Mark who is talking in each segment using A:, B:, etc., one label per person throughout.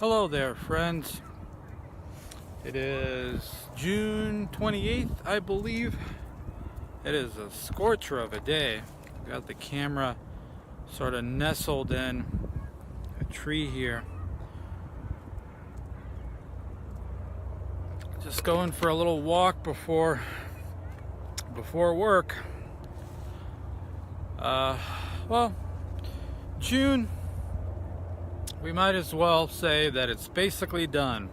A: Hello there, friends. It is June 28th, I believe. It is a scorcher of a day. Got the camera sort of nestled in a tree here. Just going for a little walk before work. Well, June, we might as well say that it's basically done.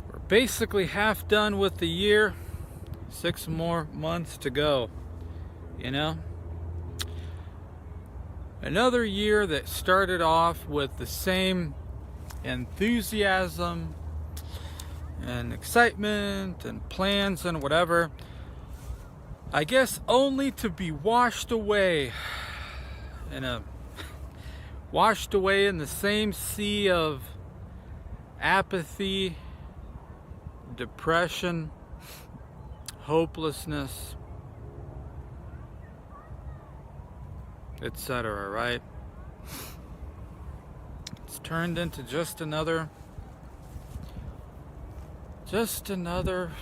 A: We're basically half done with the year. 6 more months to go, you know? Another year that started off with the same enthusiasm and excitement and plans and whatever. I guess only to be washed away in the same sea of apathy, depression, hopelessness, etc., right? It's turned into just another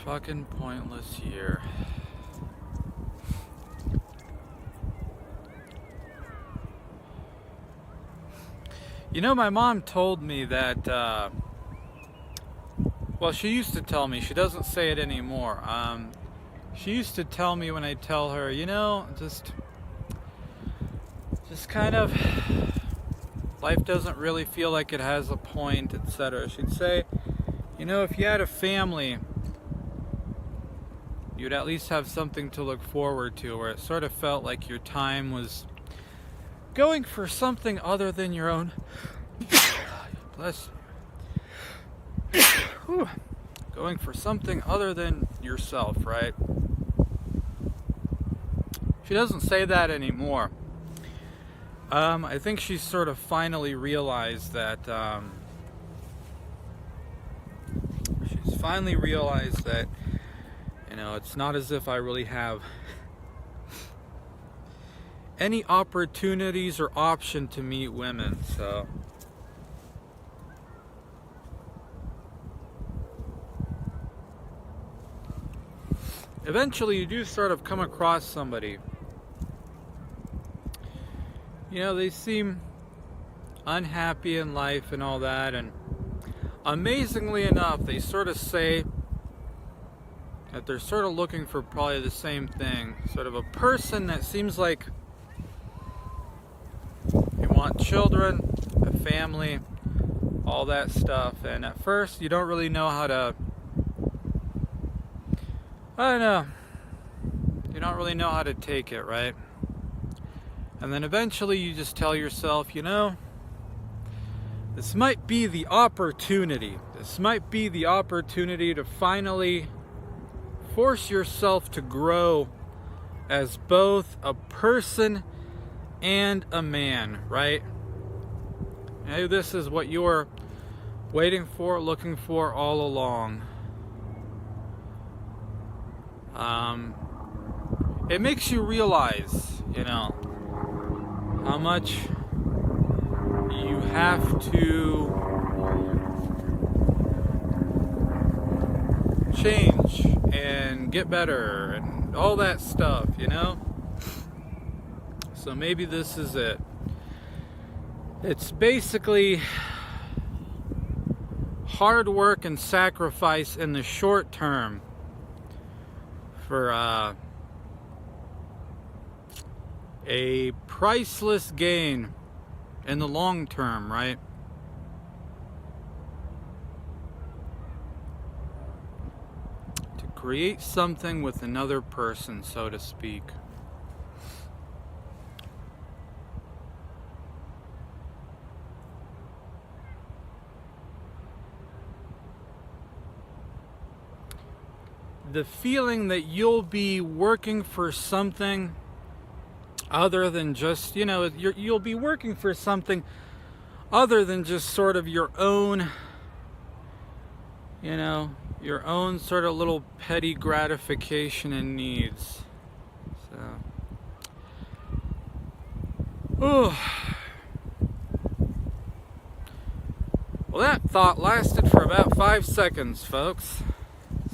A: fucking pointless year. You know, my mom told me that, well, she used to tell me, she doesn't say it anymore. She used to tell me when I tell her, you know, just kind of, life doesn't really feel like it has a point, etc. She'd say, you know, if you had a family, you'd at least have something to look forward to, where it sort of felt like your time was going for something other than your own. Bless you. Going for something other than yourself, right? She doesn't say that anymore. I think she's sort of finally realized that. You know, it's not as if I really have any opportunities or option to meet women, so eventually you do sort of come across somebody. You know, they seem unhappy in life and all that, and amazingly enough, they sort of say that they're sort of looking for probably the same thing, sort of a person that seems like you want children, a family, all that stuff, and at first you don't really know how to, you don't really know how to take it, right? And then eventually you just tell yourself, you know, this might be the opportunity. This might be the opportunity to finally force yourself to grow as both a person and a man, right? Maybe this is what you were waiting for, looking for all along. It makes you realize, you know, how much you have to change and get better and all that stuff, you know? So maybe this is it. It's basically hard work and sacrifice in the short term for a priceless gain in the long term, right? To create something with another person, so to speak. The feeling that you'll be working for something other than just, you know, you'll be working for something other than just sort of your own, you know, your own sort of little petty gratification and needs. So, Well, that thought lasted for about 5 seconds, folks.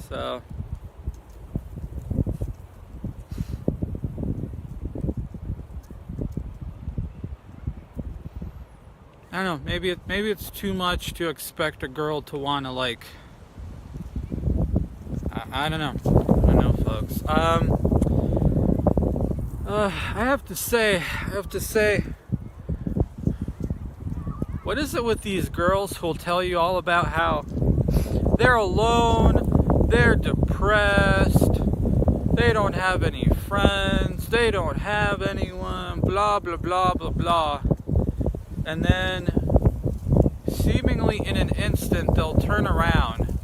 A: So I don't know, maybe it's too much to expect a girl to want to, like, I don't know, folks. I have to say, what is it with these girls who'll tell you all about how they're alone, they're depressed, they don't have any friends, they don't have anyone, blah, blah, blah, blah, blah. And then, seemingly in an instant, they'll turn around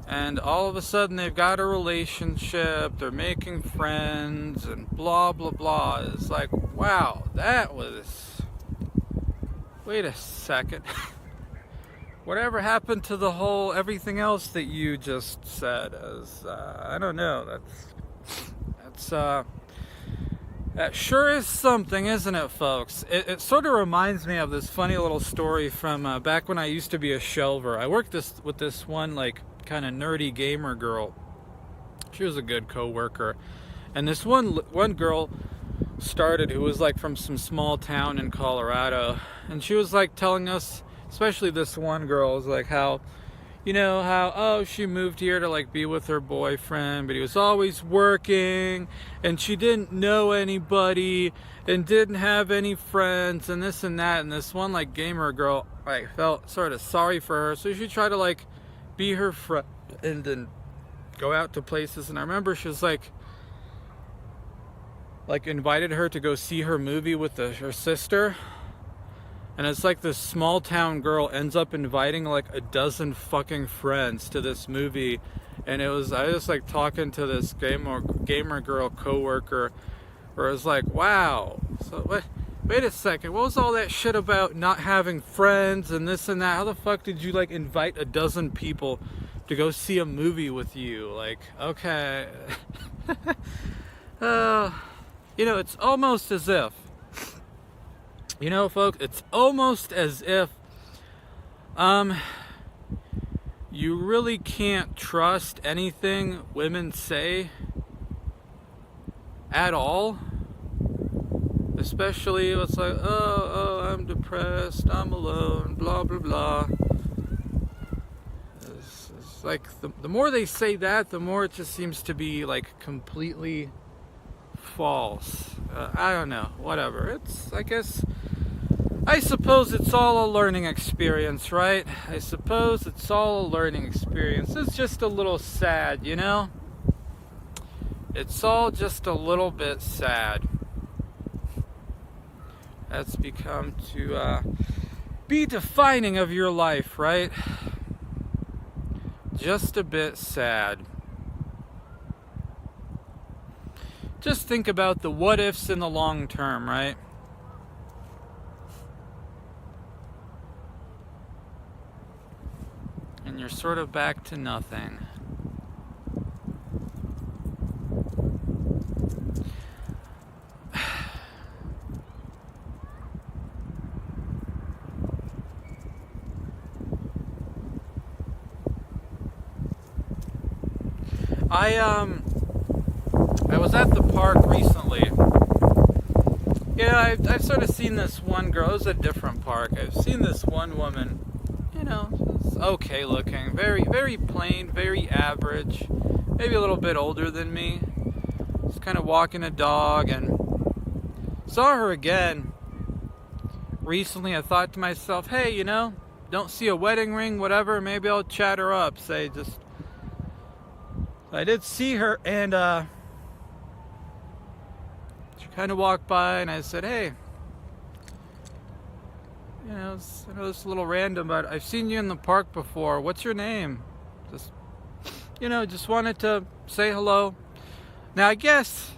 A: and all of a sudden they've got a relationship, they're making friends, and blah, blah, blah. It's like, wow, that was... Wait a second. Whatever happened to the whole everything else that you just said? I don't know. That sure is something, isn't it, folks? It sort of reminds me of this funny little story from back when I used to be a shelver. I worked with this one, like, kind of nerdy gamer girl. She was a good co-worker. And this one girl started who was, like, from some small town in Colorado. And she was, like, telling us, especially this one girl, was like how she moved here to, like, be with her boyfriend, but he was always working, and she didn't know anybody, and didn't have any friends, and this and that. And this one, like, gamer girl, like, felt sort of sorry for her, so she tried to, like, be her friend and then go out to places. And I remember she was like invited her to go see her movie with her sister. And it's like this small town girl ends up inviting like a dozen fucking friends to this movie. And I was like talking to this gamer girl coworker, where I was like, wow, so wait a second, what was all that shit about not having friends and this and that? How the fuck did you, like, invite a dozen people to go see a movie with you? Like, okay. It's almost as if, folks, it's almost as if you really can't trust anything women say at all. Especially it's like, oh, I'm depressed, I'm alone, blah, blah, blah. It's like, the more they say that, the more it just seems to be, like, completely false. I don't know, whatever. I suppose it's all a learning experience, right? I suppose it's all a learning experience. It's just a little sad, It's all just a little bit sad. That's become to be defining of your life, right? Just a bit sad. Just think about the what ifs in the long term, right? And you're sort of back to nothing. I was at the park recently. Yeah, I've sort of seen this one girl. It was a different park. I've seen this one woman, she's okay looking, very, very plain, very average, maybe a little bit older than me. Just kind of walking a dog, and saw her again recently. I thought to myself, hey, don't see a wedding ring, whatever, maybe I'll chat her up, I did see her, and she kind of walked by, and I said, hey, I know it's a little random, but I've seen you in the park before. What's your name? Just wanted to say hello. Now, I guess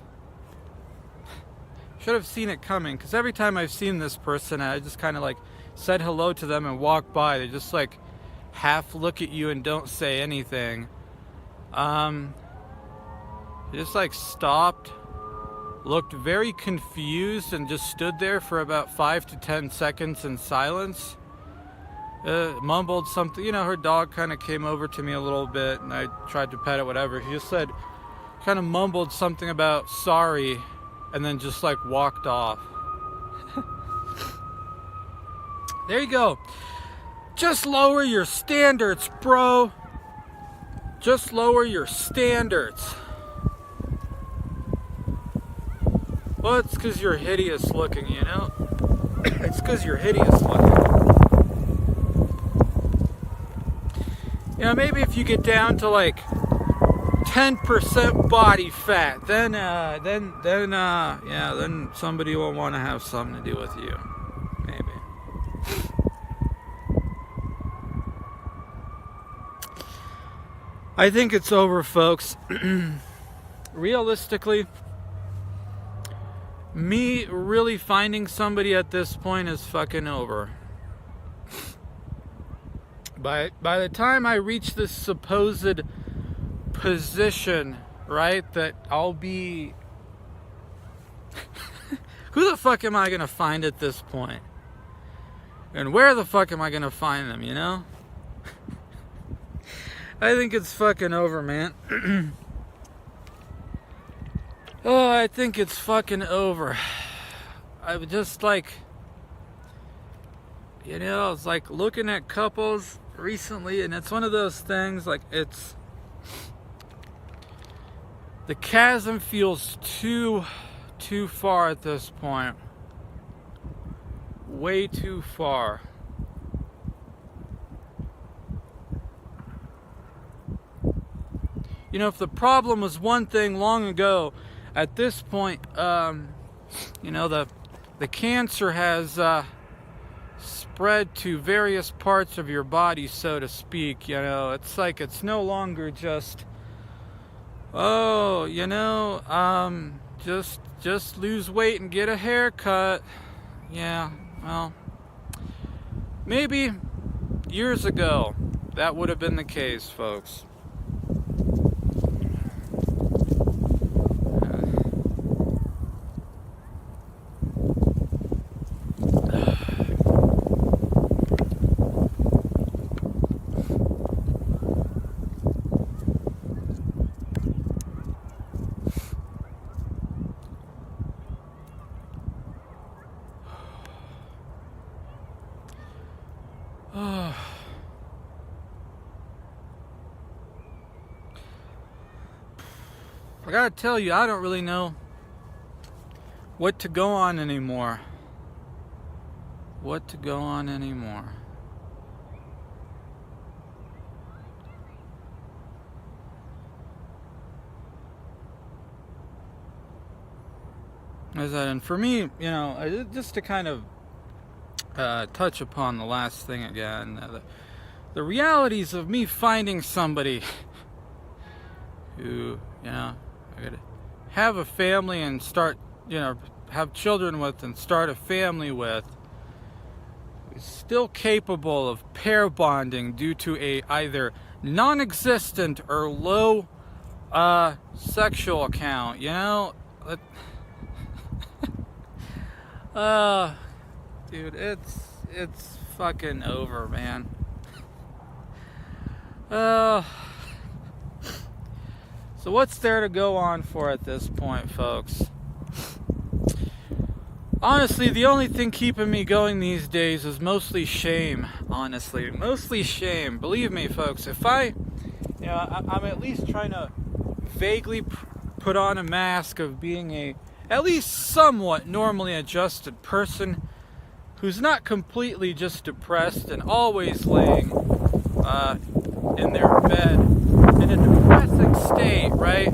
A: should have seen it coming, because every time I've seen this person, I just kind of like said hello to them and walked by. They just like half look at you and don't say anything. He just like stopped, looked very confused, and just stood there for about 5 to 10 seconds in silence. mumbled something. You know, her dog kind of came over to me a little bit, and I tried to pet it, whatever. She just said, kind of mumbled something about sorry, and then just like walked off. There you go. Just lower your standards, bro. Just lower your standards. Well, it's because you're hideous looking, you know? It's because you're hideous looking. You know, maybe if you get down to like 10% body fat, then somebody will want to have something to do with you. Maybe. I think it's over, folks. Realistically, me really finding somebody at this point is fucking over. By the time I reach this supposed position, right, that I'll be... Who the fuck am I gonna find at this point? And where the fuck am I gonna find them, you know? I think it's fucking over, man. Oh, I think it's fucking over. I would just like, you know, I was like looking at couples recently, and it's one of those things, like, it's, the chasm feels too far at this point. Way too far. You know, if the problem was one thing long ago, at this point, you know, the cancer has spread to various parts of your body, so to speak. You know, it's like it's no longer just, oh, you know, just lose weight and get a haircut. Yeah, well, maybe years ago that would have been the case, folks. I gotta tell you, I don't really know what to go on anymore. What to go on anymore. And for me, you know, just to kind of touch upon the last thing again, the realities of me finding somebody who, you know, I gotta have a family and start, you know, have children with and start a family with, is still capable of pair bonding due to a either non-existent or low sexual count, you know? Dude, it's fucking over, man. So what's there to go on for at this point, folks? Honestly, the only thing keeping me going these days is mostly shame, honestly. Mostly shame. Believe me, folks, if I'm at least trying to vaguely put on a mask of being a at least somewhat normally adjusted person who's not completely just depressed and always laying in their bed in a depressing state, right?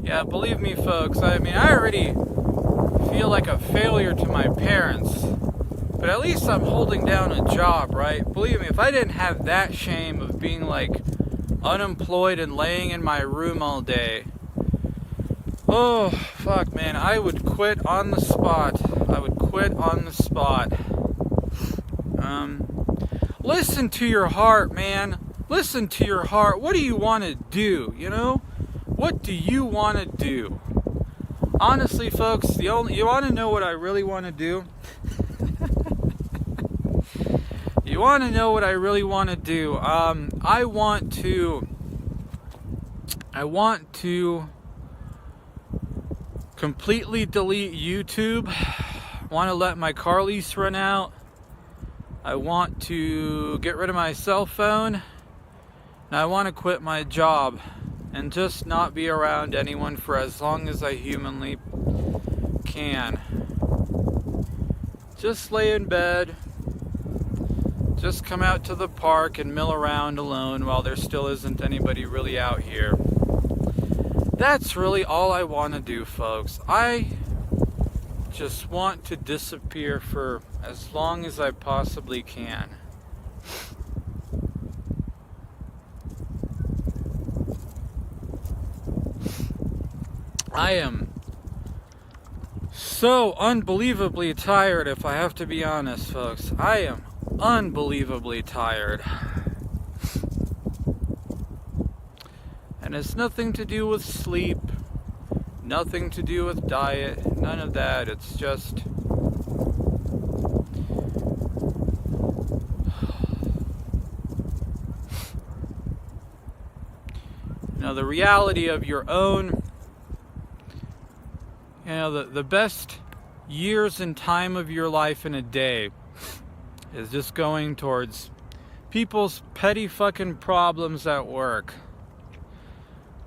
A: Yeah, believe me, folks, I mean, I already feel like a failure to my parents, but at least I'm holding down a job, right? Believe me, if I didn't have that shame of being like unemployed and laying in my room all day, oh, fuck, man, I would quit on the spot. I would quit on the spot. Listen to your heart, man. Listen to your heart. What do you want to do, you know? What do you want to do? Honestly, folks, you want to know what I really want to do? You want to know what I really want to do? I want to completely delete YouTube. Want to let my car lease run out. I want to get rid of my cell phone. And I want to quit my job and just not be around anyone for as long as I humanly can. Just lay in bed. Just come out to the park and mill around alone while there still isn't anybody really out here. That's really all I want to do, folks. I just want to disappear for as long as I possibly can. I am so unbelievably tired, if I have to be honest, folks. I am unbelievably tired. And it's nothing to do with sleep, nothing to do with diet, none of that. It's just the reality of your own, the best years and time of your life in a day is just going towards people's petty fucking problems at work.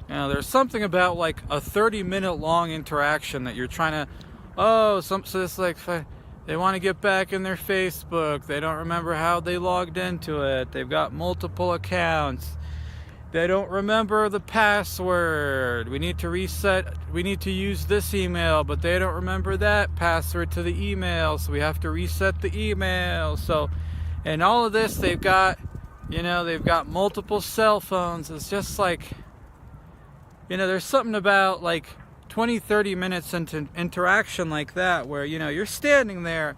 A: There's something about like a 30-minute long interaction that you're trying to, so it's like they want to get back in their Facebook. They don't remember how they logged into it. They've got multiple accounts. They don't remember the password. We need to reset. We need to use this email, but they don't remember that password to the email. So we have to reset the email. So, and all of this, they've got multiple cell phones. It's just like, there's something about like 20, 30 minutes into interaction like that where, you're standing there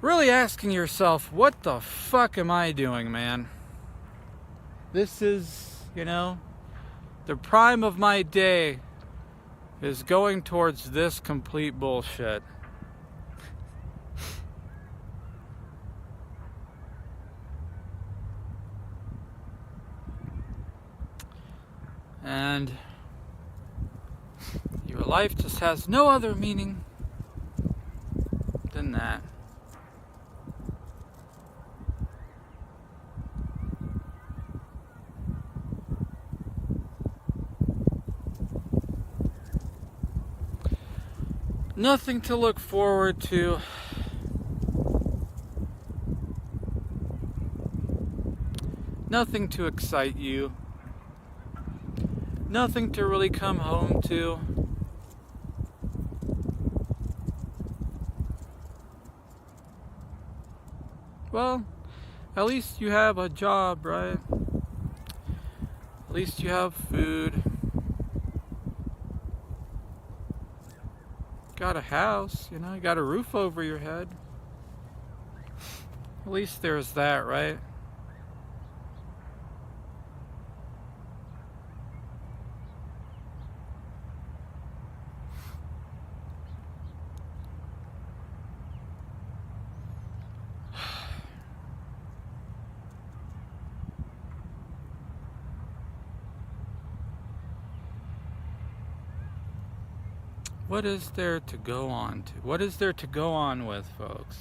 A: really asking yourself, what the fuck am I doing, man? This is, the prime of my day is going towards this complete bullshit. And your life just has no other meaning than that. Nothing to look forward to. Nothing to excite you. Nothing to really come home to. Well, at least you have a job, right? At least you have food. Got a house, you got a roof over your head. At least there's that, right? What is there to go on to? What is there to go on with, folks?